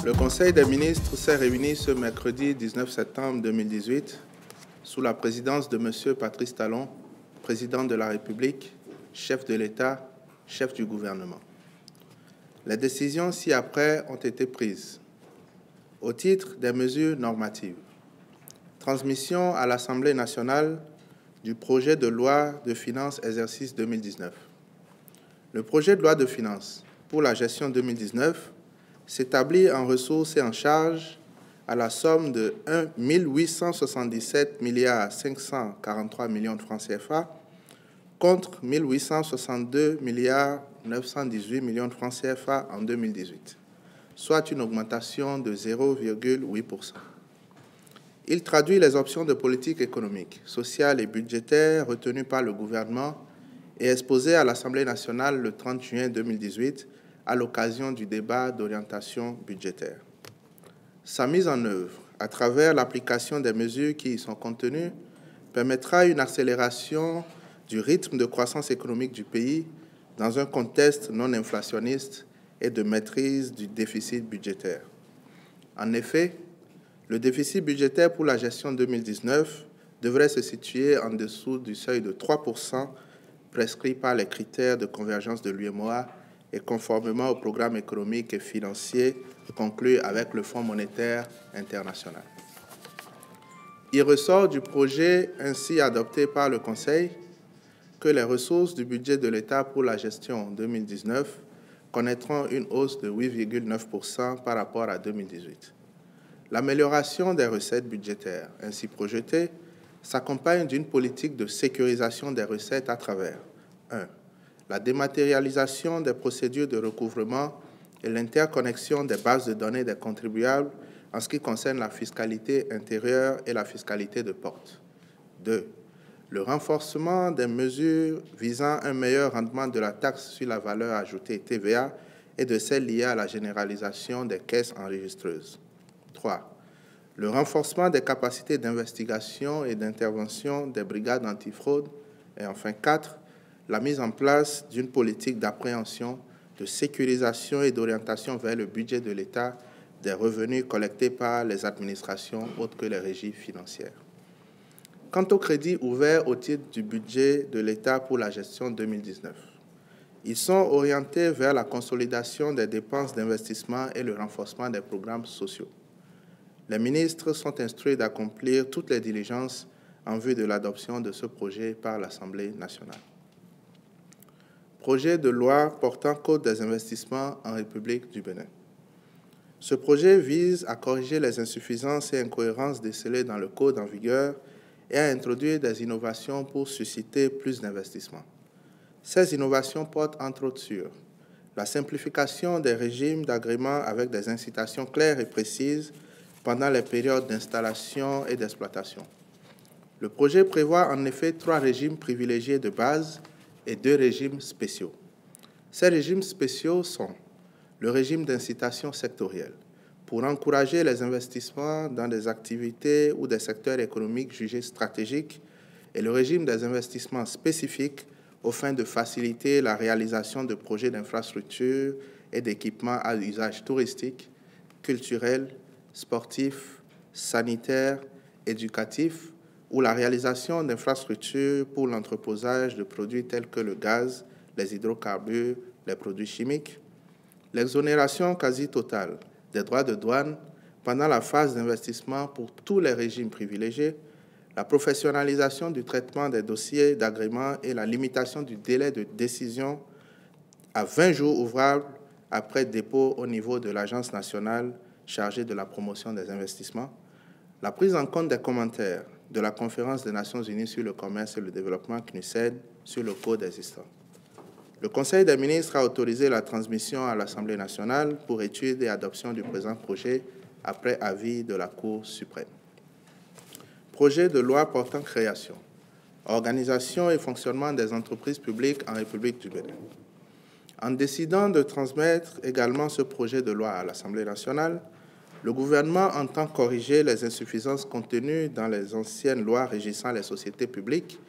Le Conseil des ministres s'est réuni ce mercredi 19 septembre 2018 sous la présidence de M. Patrice Talon, président de la République, chef de l'État, chef du gouvernement. Les décisions ci-après ont été prises au titre des mesures normatives. Transmission à l'Assemblée nationale du projet de loi de finances exercice 2019. Le projet de loi de finances pour la gestion 2019 s'établit en ressources et en charges à la somme de 1 877 543 millions de francs CFA contre 1 862 918 millions de francs CFA en 2018, soit une augmentation de 0,8%. Il traduit les options de politique économique, sociale et budgétaire retenues par le gouvernement et exposées à l'Assemblée nationale le 30 juin 2018 à l'occasion du débat d'orientation budgétaire. Sa mise en œuvre, à travers l'application des mesures qui y sont contenues, permettra une accélération du rythme de croissance économique du pays dans un contexte non inflationniste et de maîtrise du déficit budgétaire. En effet, le déficit budgétaire pour la gestion 2019 devrait se situer en dessous du seuil de 3% prescrit par les critères de convergence de l'UEMOA et conformément au programme économique et financier conclu avec le Fonds monétaire international. Il ressort du projet ainsi adopté par le Conseil que les ressources du budget de l'État pour la gestion 2019 connaîtront une hausse de 8,9% par rapport à 2018. L'amélioration des recettes budgétaires ainsi projetées s'accompagne d'une politique de sécurisation des recettes à travers 1. La dématérialisation des procédures de recouvrement et l'interconnexion des bases de données des contribuables en ce qui concerne la fiscalité intérieure et la fiscalité de porte. 2. Le renforcement des mesures visant un meilleur rendement de la taxe sur la valeur ajoutée TVA et de celles liées à la généralisation des caisses enregistreuses. 3. Le renforcement des capacités d'investigation et d'intervention des brigades antifraude. Et enfin 4. La mise en place d'une politique d'appréhension, de sécurisation et d'orientation vers le budget de l'État des revenus collectés par les administrations autres que les régies financières. Quant aux crédits ouverts au titre du budget de l'État pour la gestion 2019, ils sont orientés vers la consolidation des dépenses d'investissement et le renforcement des programmes sociaux. Les ministres sont instruits d'accomplir toutes les diligences en vue de l'adoption de ce projet par l'Assemblée nationale. Projet de loi portant code des investissements en République du Bénin. Ce projet vise à corriger les insuffisances et incohérences décelées dans le code en vigueur et à introduire des innovations pour susciter plus d'investissements. Ces innovations portent entre autres sur la simplification des régimes d'agrément avec des incitations claires et précises pendant les périodes d'installation et d'exploitation. Le projet prévoit en effet 3 régimes privilégiés de base et 2 régimes spéciaux. Ces régimes spéciaux sont le régime d'incitation sectorielle pour encourager les investissements dans des activités ou des secteurs économiques jugés stratégiques et le régime des investissements spécifiques aux fins de faciliter la réalisation de projets d'infrastructures et d'équipements à usage touristique, culturel, sportif, sanitaire, éducatif ou la réalisation d'infrastructures pour l'entreposage de produits tels que le gaz, les hydrocarbures, les produits chimiques, l'exonération quasi totale des droits de douane pendant la phase d'investissement pour tous les régimes privilégiés, la professionnalisation du traitement des dossiers d'agrément et la limitation du délai de décision à 20 jours ouvrables après dépôt au niveau de l'Agence nationale chargée de la promotion des investissements, la prise en compte des commentaires de la Conférence des Nations Unies sur le commerce et le développement CNUSED sur le code existant. Le Conseil des ministres a autorisé la transmission à l'Assemblée nationale pour étude et adoption du présent projet après avis de la Cour suprême. Projet de loi portant création, organisation et fonctionnement des entreprises publiques en République du Bénin. En décidant de transmettre également ce projet de loi à l'Assemblée nationale, le gouvernement entend corriger les insuffisances contenues dans les anciennes lois régissant les sociétés publiques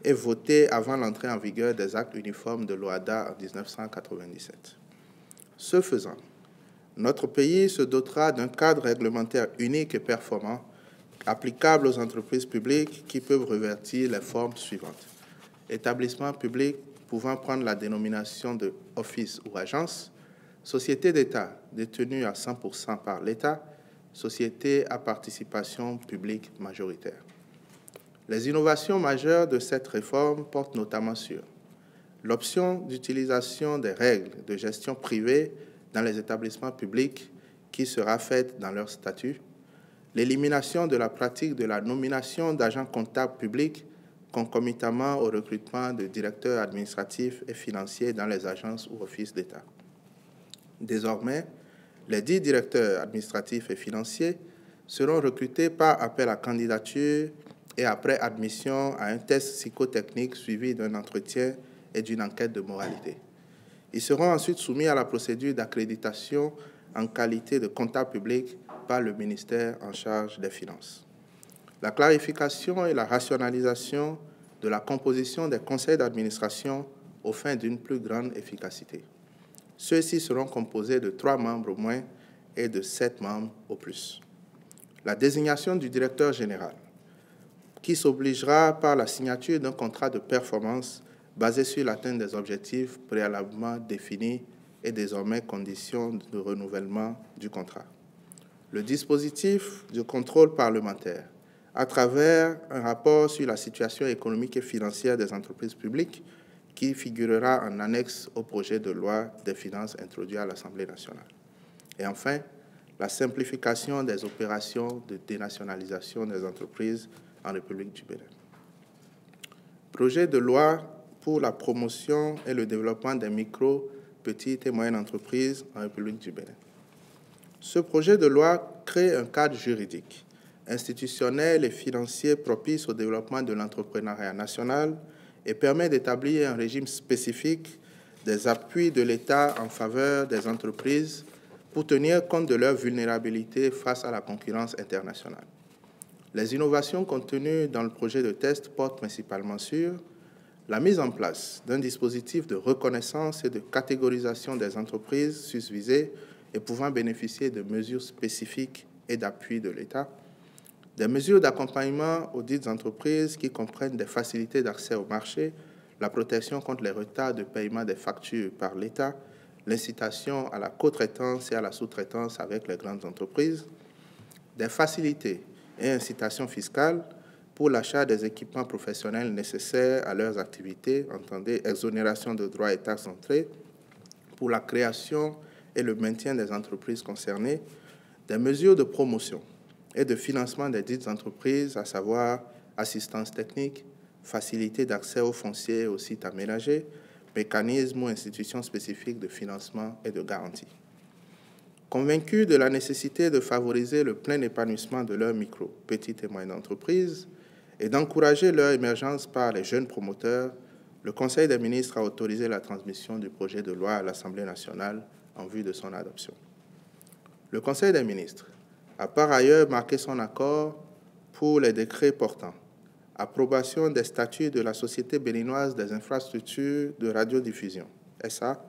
et votées avant l'entrée en vigueur des actes uniformes de l'OHADA en 1997. Ce faisant, Notre pays se dotera d'un cadre réglementaire unique et performant, applicable aux entreprises publiques qui peuvent revêtir les formes suivantes. Établissements publics pouvant prendre la dénomination de office ou agence, société d'État détenue à 100% par l'État, société à participation publique majoritaire. Les innovations majeures de cette réforme portent notamment sur l'option d'utilisation des règles de gestion privée dans les établissements publics qui sera faite dans leur statut, l'élimination de la pratique de la nomination d'agents comptables publics concomitamment au recrutement de directeurs administratifs et financiers dans les agences ou offices d'État. Désormais, les 10 directeurs administratifs et financiers seront recrutés par appel à candidature et après admission à un test psychotechnique suivi d'un entretien et d'une enquête de moralité. Ils seront ensuite soumis à la procédure d'accréditation en qualité de comptable public par le ministère en charge des Finances. La clarification et la rationalisation de la composition des conseils d'administration aux fins d'une plus grande efficacité. Ceux-ci seront composés de 3 membres au moins et de 7 membres au plus. La désignation du directeur général, qui s'obligera par la signature d'un contrat de performance basé sur l'atteinte des objectifs préalablement définis et désormais conditions de renouvellement du contrat. Le dispositif de contrôle parlementaire, à travers un rapport sur la situation économique et financière des entreprises publiques qui figurera en annexe au projet de loi des finances introduit à l'Assemblée nationale. Et enfin, la simplification des opérations de dénationalisation des entreprises en République du Bénin. Projet de loi pour la promotion et le développement des micro, petites et moyennes entreprises en République du Bénin. Ce projet de loi crée un cadre juridique, institutionnel et financier propice au développement de l'entrepreneuriat national et permet d'établir un régime spécifique des appuis de l'État en faveur des entreprises pour tenir compte de leur vulnérabilité face à la concurrence internationale. Les innovations contenues dans le projet de test portent principalement sur la mise en place d'un dispositif de reconnaissance et de catégorisation des entreprises susvisées et pouvant bénéficier de mesures spécifiques et d'appui de l'État, des mesures d'accompagnement aux dites entreprises qui comprennent des facilités d'accès au marché, la protection contre les retards de paiement des factures par l'État, l'incitation à la co-traitance et à la sous-traitance avec les grandes entreprises, des facilités et incitations fiscales pour l'achat des équipements professionnels nécessaires à leurs activités, entendez exonération de droits et taxes d'entrée, pour la création et le maintien des entreprises concernées, des mesures de promotion et de financement des dites entreprises, à savoir assistance technique, facilité d'accès aux fonciers et aux sites aménagés, mécanismes ou institutions spécifiques de financement et de garantie. Convaincus de la nécessité de favoriser le plein épanouissement de leurs micro, petites et moyennes entreprises et d'encourager leur émergence par les jeunes promoteurs, le Conseil des ministres a autorisé la transmission du projet de loi à l'Assemblée nationale en vue de son adoption. Le Conseil des ministres a par ailleurs marqué son accord pour les décrets portant approbation des statuts de la Société béninoise des infrastructures de radiodiffusion, SA,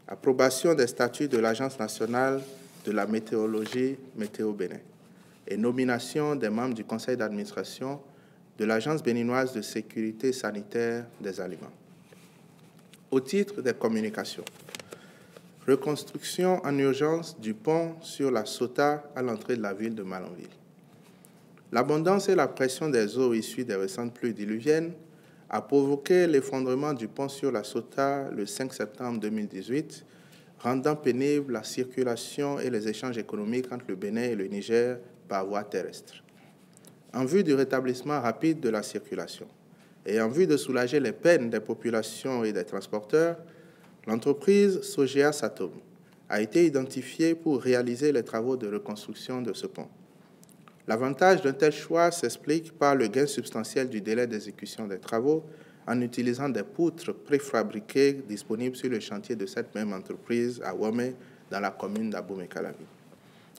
approbation des statuts de l'Agence nationale de la météorologie, Météo Bénin, et nomination des membres du conseil d'administration de l'Agence béninoise de sécurité sanitaire des aliments. Au titre des communications, reconstruction en urgence du pont sur la Sota à l'entrée de la ville de Malanville. L'abondance et la pression des eaux issues des récentes pluies diluviennes a provoqué l'effondrement du pont sur la Sota le 5 septembre 2018, rendant pénible la circulation et les échanges économiques entre le Bénin et le Niger par voie terrestre. En vue du rétablissement rapide de la circulation et en vue de soulager les peines des populations et des transporteurs, l'entreprise Sogea Satom a été identifiée pour réaliser les travaux de reconstruction de ce pont. L'avantage d'un tel choix s'explique par le gain substantiel du délai d'exécution des travaux en utilisant des poutres préfabriquées disponibles sur le chantier de cette même entreprise à Womé, dans la commune d'Abomey-Calavi.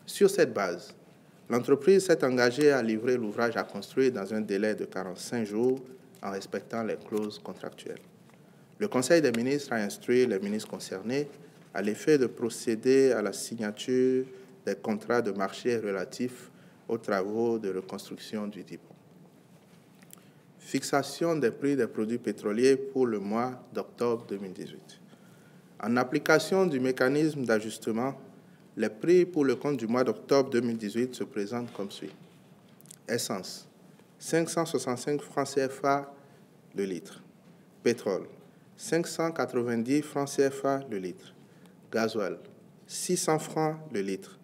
Sur cette base, l'entreprise s'est engagée à livrer l'ouvrage à construire dans un délai de 45 jours en respectant les clauses contractuelles. Le Conseil des ministres a instruit les ministres concernés à l'effet de procéder à la signature des contrats de marché relatifs aux travaux de reconstruction du dépôt. Fixation des prix des produits pétroliers pour le mois d'octobre 2018. En application du mécanisme d'ajustement, les prix pour le compte du mois d'octobre 2018 se présentent comme suit. Essence, 565 francs CFA le litre. Pétrole, 590 francs CFA le litre. Gasoil, 600 francs le litre.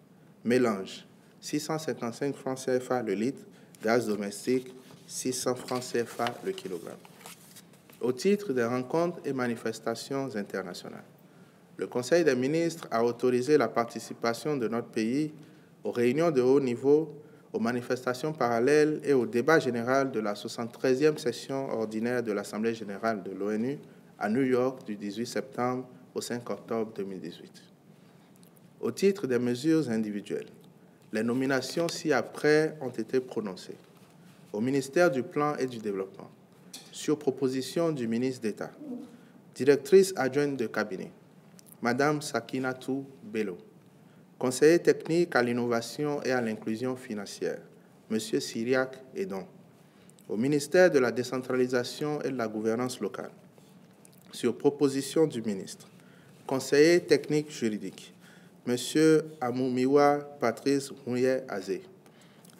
Mélange, 655 francs CFA le litre. Gaz domestique, 600 francs CFA le kilogramme. Au titre des rencontres et manifestations internationales, le Conseil des ministres a autorisé la participation de notre pays aux réunions de haut niveau, aux manifestations parallèles et au débat général de la 73e session ordinaire de l'Assemblée générale de l'ONU à New York du 18 septembre au 5 octobre 2018. Au titre des mesures individuelles, les nominations ci-après ont été prononcées. Au ministère du Plan et du Développement, sur proposition du ministre d'État, directrice adjointe de cabinet, Madame Sakinatou Bello, conseiller technique à l'innovation et à l'inclusion financière, Monsieur Syriac Edon, au ministère de la décentralisation et de la gouvernance locale, sur proposition du ministre, conseiller technique juridique, Monsieur Amoumiwa Patrice Rouillet-Azé,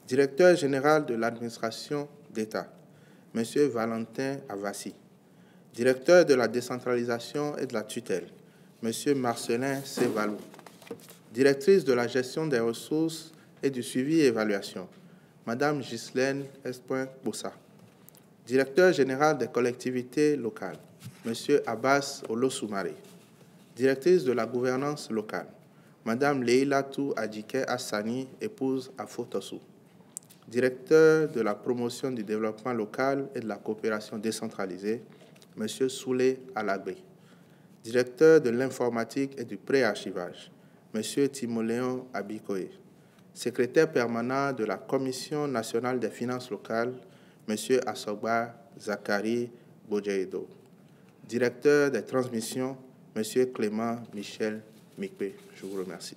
directeur général de l'administration d'État, M. Valentin Avassi, directeur de la décentralisation et de la tutelle, M. Marcelin Sévalou, directrice de la gestion des ressources et du suivi et évaluation, Mme Ghislaine Espoin-Boussa, directeur général des collectivités locales, M. Abbas Olosoumare, directrice de la gouvernance locale, Mme Leilatou Adjike Assani, épouse Afotossou, directeur de la promotion du développement local et de la coopération décentralisée, M. Soulé Alagbé, directeur de l'informatique et du pré-archivage, M. Timoléon Abikoé, secrétaire permanent de la Commission nationale des finances locales, M. Assoba Zakari Bodjaïdo, directeur des transmissions, M. Clément Michel Mikpe. Je vous remercie.